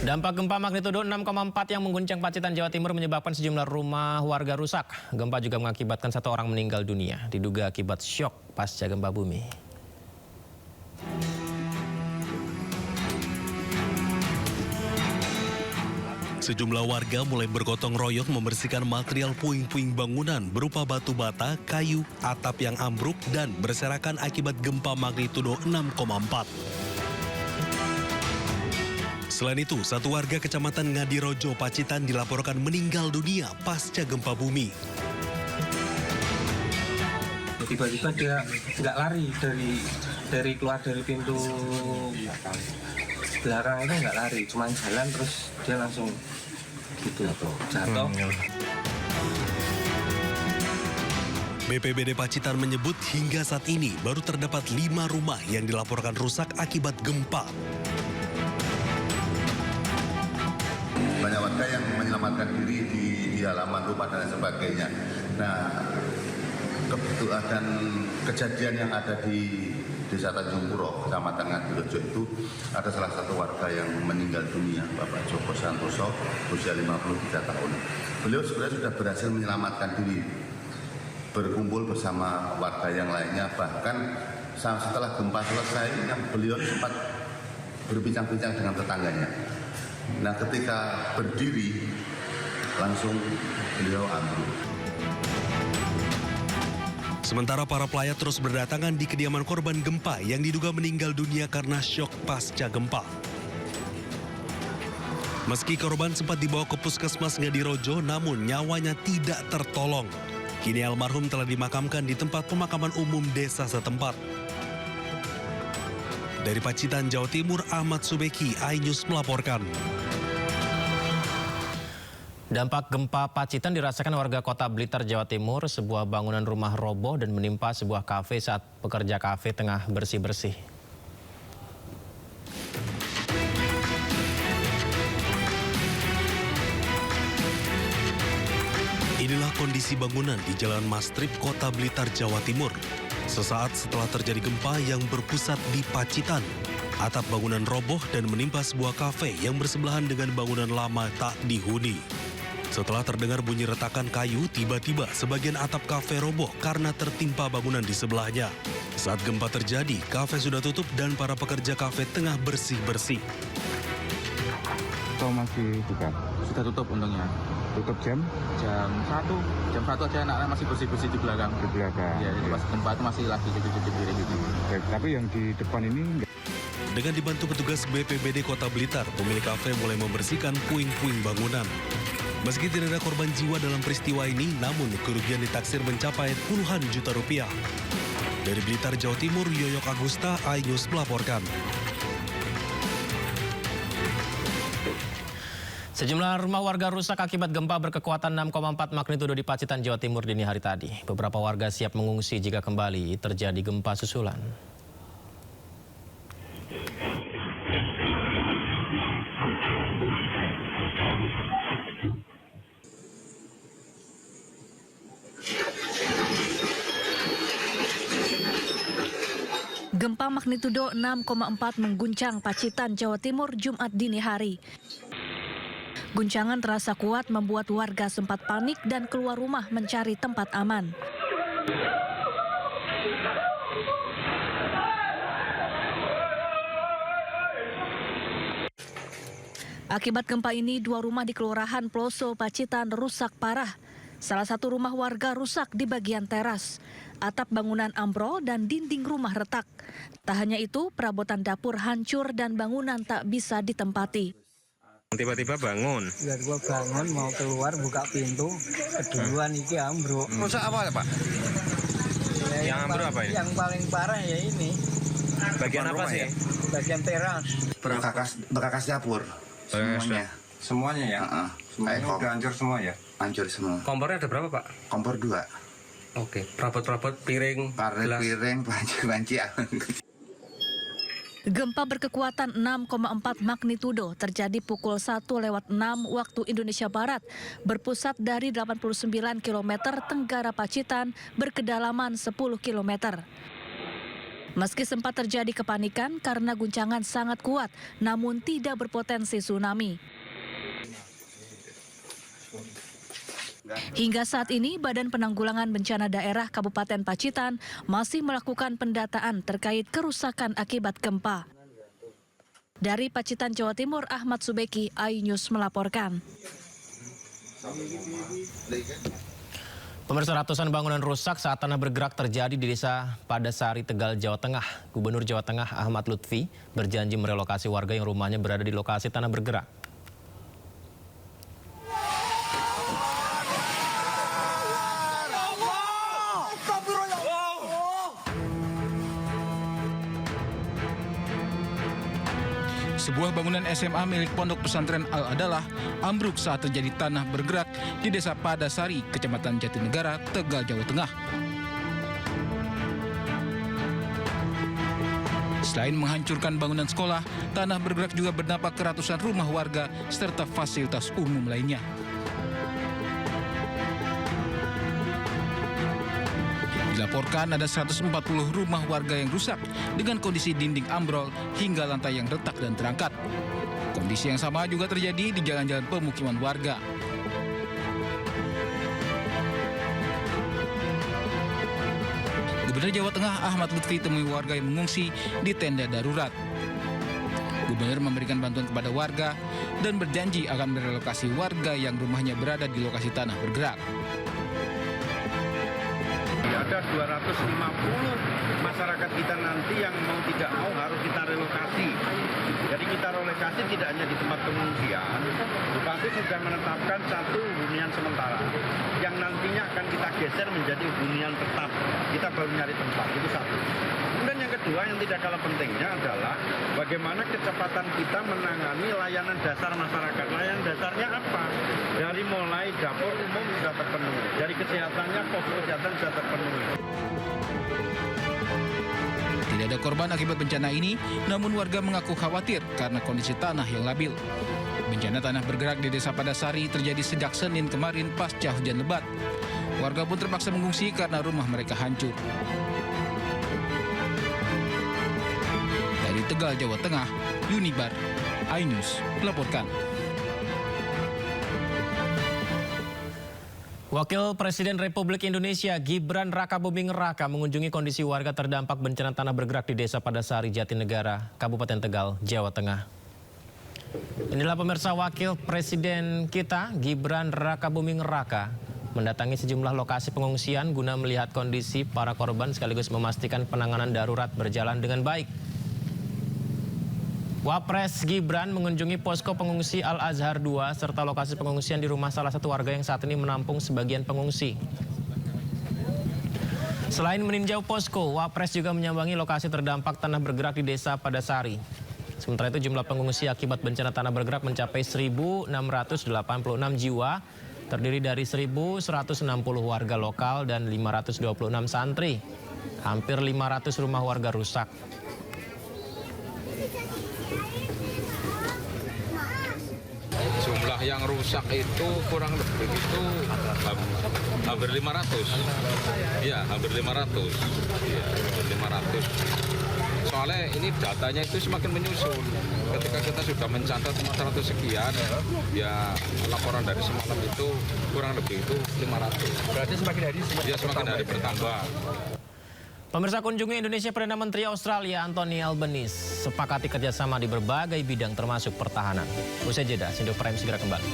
Dampak gempa magnitudo 6,4 yang mengguncang Pacitan, Jawa Timur menyebabkan sejumlah rumah warga rusak. Gempa juga mengakibatkan 1 orang meninggal dunia, diduga akibat syok pasca gempa bumi. Sejumlah warga mulai bergotong royong membersihkan material puing-puing bangunan berupa batu bata, kayu, atap yang ambruk, dan berserakan akibat gempa magnitudo 6,4. Selain itu, 1 warga kecamatan Ngadirojo, Pacitan dilaporkan meninggal dunia pasca gempa bumi. Tiba-tiba dia nggak lari dari keluar dari pintu belakang itu nggak lari, cuma jalan terus dia langsung gitu jatuh. BPBD Pacitan menyebut hingga saat ini baru terdapat 5 rumah yang dilaporkan rusak akibat gempa. Banyak warga yang menyelamatkan diri di halaman rumah dan sebagainya. Nah, kebetulan kejadian yang ada di Desa Tanjung Puro, Kecamatan Ngadirojo itu ada salah satu warga yang meninggal dunia, Bapak Joko Santoso, usia 53 tahun. Beliau sebenarnya sudah berhasil menyelamatkan diri, berkumpul bersama warga yang lainnya, bahkan setelah gempa selesai, beliau sempat berbincang-bincang dengan tetangganya. Nah, ketika berdiri, langsung beliau ambruk. Sementara para pelayat terus berdatangan di kediaman korban gempa yang diduga meninggal dunia karena syok pasca gempa. Meski korban sempat dibawa ke Puskesmas Ngadirojo, namun nyawanya tidak tertolong. Kini almarhum telah dimakamkan di tempat pemakaman umum desa setempat. Dari Pacitan, Jawa Timur, Ahmad Subeki, iNews melaporkan. Dampak gempa Pacitan dirasakan warga Kota Blitar, Jawa Timur. Sebuah bangunan rumah roboh dan menimpa sebuah kafe saat pekerja kafe tengah bersih-bersih. Inilah kondisi bangunan di Jalan Mastrip, Kota Blitar, Jawa Timur. Sesaat setelah terjadi gempa yang berpusat di Pacitan, atap bangunan roboh dan menimpa sebuah kafe yang bersebelahan dengan bangunan lama tak dihuni. Setelah terdengar bunyi retakan kayu, tiba-tiba sebagian atap kafe roboh karena tertimpa bangunan di sebelahnya. Saat gempa terjadi, kafe sudah tutup dan para pekerja kafe tengah bersih-bersih. Atau masih buka? Sudah tutup untungnya. Tutup jam 1 aja anak-anak masih bersih-bersih di belakang. di belakang. Ya, jadi pas gempa itu masih lagi cuci-cuci piring gitu. Tapi yang di depan ini enggak. Dengan dibantu petugas BPBD Kota Blitar, pemilik kafe mulai membersihkan puing-puing bangunan. Meski tidak ada korban jiwa dalam peristiwa ini, namun kerugian ditaksir mencapai puluhan juta rupiah. Dari Blitar, Jawa Timur, Yoyok Agusta, iNews melaporkan. Sejumlah rumah warga rusak akibat gempa berkekuatan 6,4 magnitudo di Pacitan, Jawa Timur dini hari tadi. Beberapa warga siap mengungsi jika kembali terjadi gempa susulan. Gempa magnitudo 6,4 mengguncang Pacitan, Jawa Timur Jumat dini hari. Guncangan terasa kuat membuat warga sempat panik dan keluar rumah mencari tempat aman. Akibat gempa ini, 2 rumah di Kelurahan Ploso, Pacitan rusak parah. Salah satu rumah warga rusak di bagian teras. Atap bangunan ambrol dan dinding rumah retak. Tak hanya itu, perabotan dapur hancur dan bangunan tak bisa ditempati. Tiba-tiba bangun. Tiba-tiba bangun mau keluar buka pintu, keduluan iki ambruk. Rusak apa Pak? Ya, Yang ambruk apa ini? Yang paling parah ya ini. Bagian apa sih? Bagian teras. Berakas dapur, semuanya. Semuanya ya? Semuanya udah hancur semua ya? Hancur semua. Kompornya ada berapa Pak? Kompor 2, Oke, perabot-perabot piring, gelas. piring, banci. Gempa berkekuatan 6,4 magnitudo terjadi pukul 1:06 waktu Indonesia Barat, berpusat dari 89 km tenggara Pacitan, berkedalaman 10 km. Meski sempat terjadi kepanikan karena guncangan sangat kuat, namun tidak berpotensi tsunami. Hingga saat ini, Badan Penanggulangan Bencana Daerah Kabupaten Pacitan masih melakukan pendataan terkait kerusakan akibat gempa. Dari Pacitan, Jawa Timur, Ahmad Subeki, iNews melaporkan. Pemirsa, ratusan bangunan rusak saat tanah bergerak terjadi di Desa Padasari, Tegal, Jawa Tengah. Gubernur Jawa Tengah Ahmad Lutfi berjanji merelokasi warga yang rumahnya berada di lokasi tanah bergerak. Sebuah bangunan SMA milik Pondok Pesantren Al-Adalah ambruk saat terjadi tanah bergerak di Desa Padasari, Kecamatan Jatinegara, Tegal, Jawa Tengah. Selain menghancurkan bangunan sekolah, tanah bergerak juga berdampak ke ratusan rumah warga serta fasilitas umum lainnya. Dilaporkan ada 140 rumah warga yang rusak dengan kondisi dinding ambrol hingga lantai yang retak dan terangkat. Kondisi yang sama juga terjadi di jalan-jalan pemukiman warga. Gubernur Jawa Tengah Ahmad Lutfi temui warga yang mengungsi di tenda darurat. Gubernur memberikan bantuan kepada warga dan berjanji akan merelokasi warga yang rumahnya berada di lokasi tanah bergerak. Ada 250 masyarakat kita nanti yang mau tidak mau harus kita relokasi. Jadi kita relokasi tidak hanya di tempat pengungsian, Bupati sudah menetapkan satu hunian sementara yang nantinya akan kita geser menjadi hunian tetap. Kita baru nyari tempat, itu satu. Kemudian yang kedua yang tidak kalah pentingnya adalah bagaimana kecepatan kita menangani layanan dasar masyarakat. Layanan dasarnya apa? Dari mulai dapur umum sudah terpenuhi, dari kesehatannya posko kesehatan sudah terpenuhi. Tidak ada korban akibat bencana ini, namun warga mengaku khawatir karena kondisi tanah yang labil. Bencana tanah bergerak di Desa Padasari terjadi sejak Senin kemarin pasca hujan lebat. Warga pun terpaksa mengungsi karena rumah mereka hancur. Dari Tegal, Jawa Tengah, Yunibar, iNews melaporkan. Wakil Presiden Republik Indonesia Gibran Rakabuming Raka mengunjungi kondisi warga terdampak bencana tanah bergerak di Desa Padasari, Jatinegara, Kabupaten Tegal, Jawa Tengah. Inilah pemirsa Wakil Presiden kita, Gibran Rakabuming Raka, mendatangi sejumlah lokasi pengungsian guna melihat kondisi para korban sekaligus memastikan penanganan darurat berjalan dengan baik. Wapres Gibran mengunjungi posko pengungsi Al-Azhar II serta lokasi pengungsian di rumah salah satu warga yang saat ini menampung sebagian pengungsi. Selain meninjau posko, Wapres juga menyambangi lokasi terdampak tanah bergerak di Desa Padasari. Sementara itu jumlah pengungsi akibat bencana tanah bergerak mencapai 1.686 jiwa, terdiri dari 1.160 warga lokal dan 526 santri. Hampir 500 rumah warga rusak. Jumlah yang rusak itu kurang lebih itu hampir 500. Ya, hampir 500. Ya, hampir 500. Soalnya ini datanya itu semakin menyusul. Ketika kita sudah mencatat 400 sekian, ya laporan dari semalam itu kurang lebih itu 500. Berarti semakin hari bertambah. Pemirsa, kunjungi Indonesia Perdana Menteri Australia Anthony Albanese sepakati kerjasama di berbagai bidang termasuk pertahanan. Usai jeda, Sindo Prime segera kembali.